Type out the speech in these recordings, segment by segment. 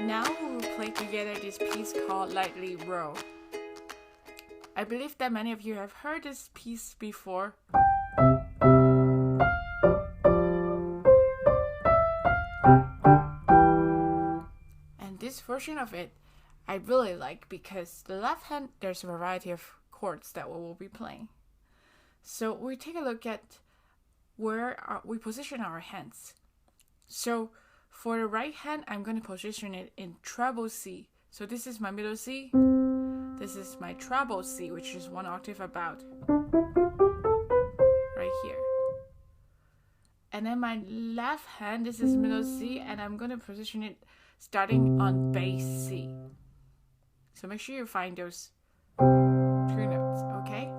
Now we will play together this piece called Lightly Row. I believe that many of you have heard this piece before. And this version of it I really like because the left hand, there's a variety of chords that we will be playing. So we take a look at where we position our hands. So for the right hand, I'm going to position it in treble C. So this is my middle C. This is my treble C, which is one octave above. Right here. And then my left hand, this is middle C, and I'm going to position it starting on bass C. So make sure you find those two notes, okay?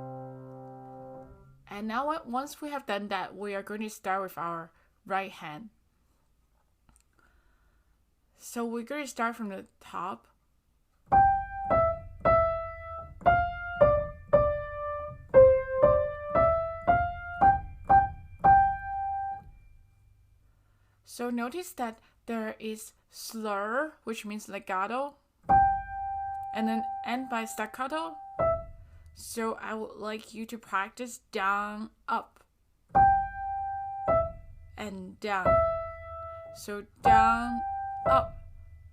And now once we have done that, we are going to start with our right hand. So we're going to start from the top. So notice that there is slur, which means legato, and then end by staccato. So I would like you to practice down, up, and down. So down, up,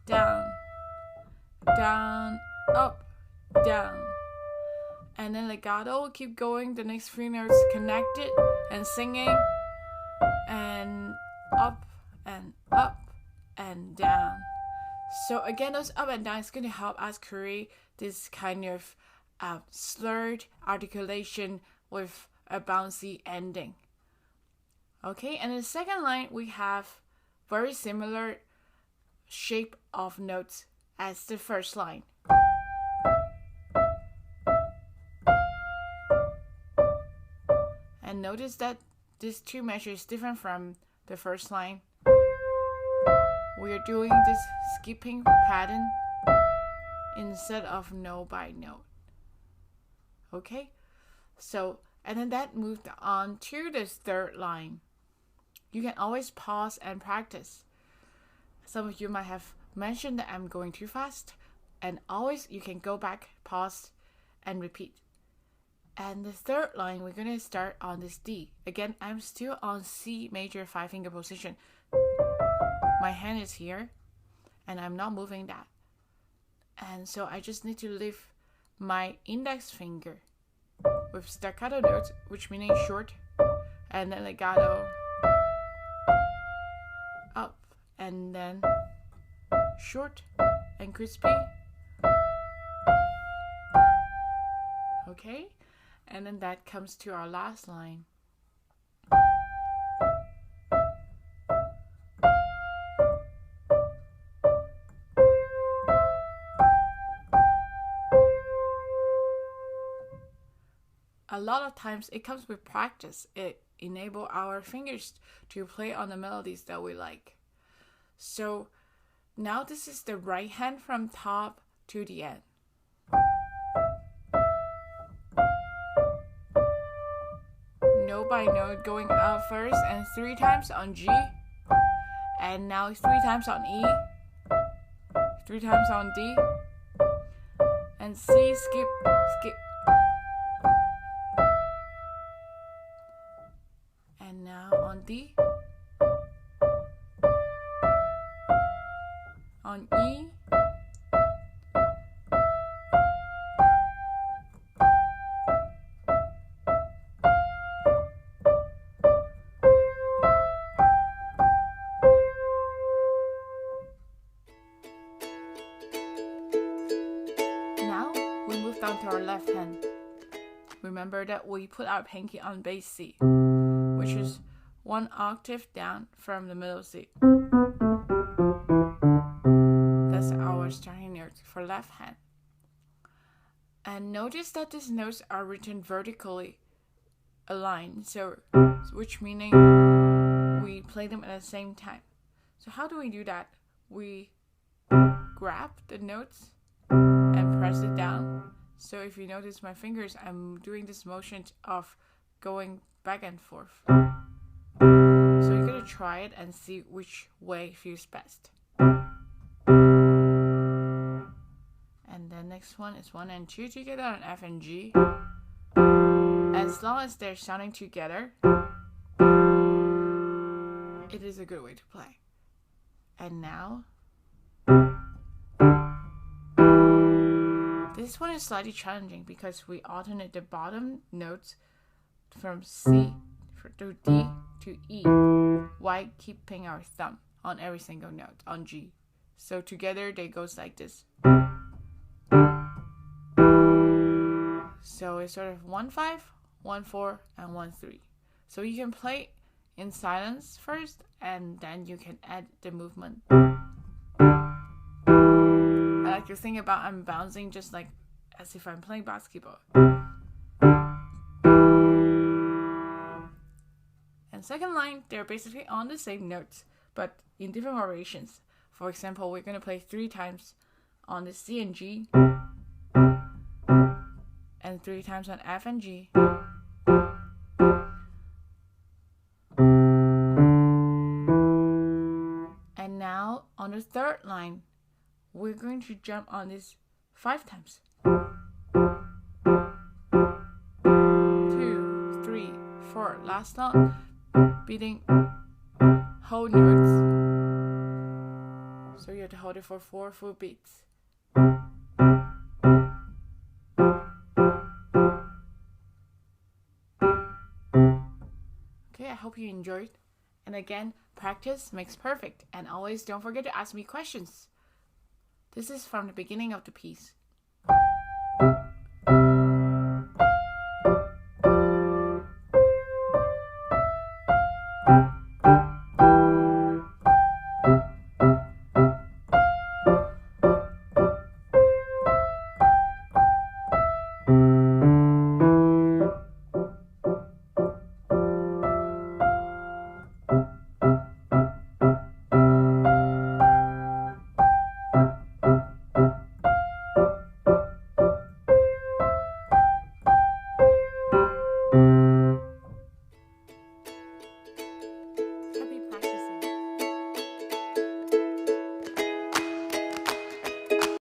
down, down, up, down. And then legato, keep going, the next three notes connected and singing, and up and down. So again, those up and down is going to help us create this kind of slurred articulation with a bouncy ending. Okay, and in the second line, we have very similar shape of notes as the first line. And notice that this two measure is different from the first line. We are doing this skipping pattern instead of note by note. Okay, so and then that moved on to the third line. You can always pause and practice. Some of you might have mentioned that I'm going too fast, and always you can go back, pause, and repeat. And the third line, we're going to start on this D. Again, I'm still on C major 5-finger position. My hand is here, and I'm not moving that. And so I just need to lift my index finger with staccato notes, which meaning short, and then legato, up, and then short and crispy. Okay, and then that comes to our last line. A lot of times it comes with practice. It enables our fingers to play on the melodies that we like. So now this is the right hand from top to the end. Note by note going out first and 3 times on G. And now 3 times on E. 3 times on D. And C, skip, skip. And now on D, on E, now we move down to our left hand. Remember that we put our pinky on bass C, which is 1 octave down from the middle C. That's our starting note for left hand. And notice that these notes are written vertically aligned, so which meaning we play them at the same time. So how do we do that? We grab the notes and press it down. So if you notice my fingers, I'm doing this motion of going back and forth. So you're going to try it and see which way feels best. then next one is 1 and 2 together on F and G. As long as they're sounding together, it is a good way to play. And now, this one is slightly challenging because we alternate the bottom notes from C to D to E while keeping our thumb on every single note on G. So together they goes like this. So it's sort of 1-5, 1-4, and 1-3. So you can play in silence first, and then you can add the movement. I like to think about I'm bouncing just like as if I'm playing basketball. And second line, they're basically on the same notes, but in different variations. For example, we're going to play 3 times on the C and G, and 3 times on F and G. And now on the third line, we're going to jump on this 5 times. 2, 3, 4. Last note, beating whole notes. So you have to hold it for 4 full beats. Okay, I hope you enjoyed. And again, practice makes perfect. And always don't forget to ask me questions. This is from the beginning of the piece.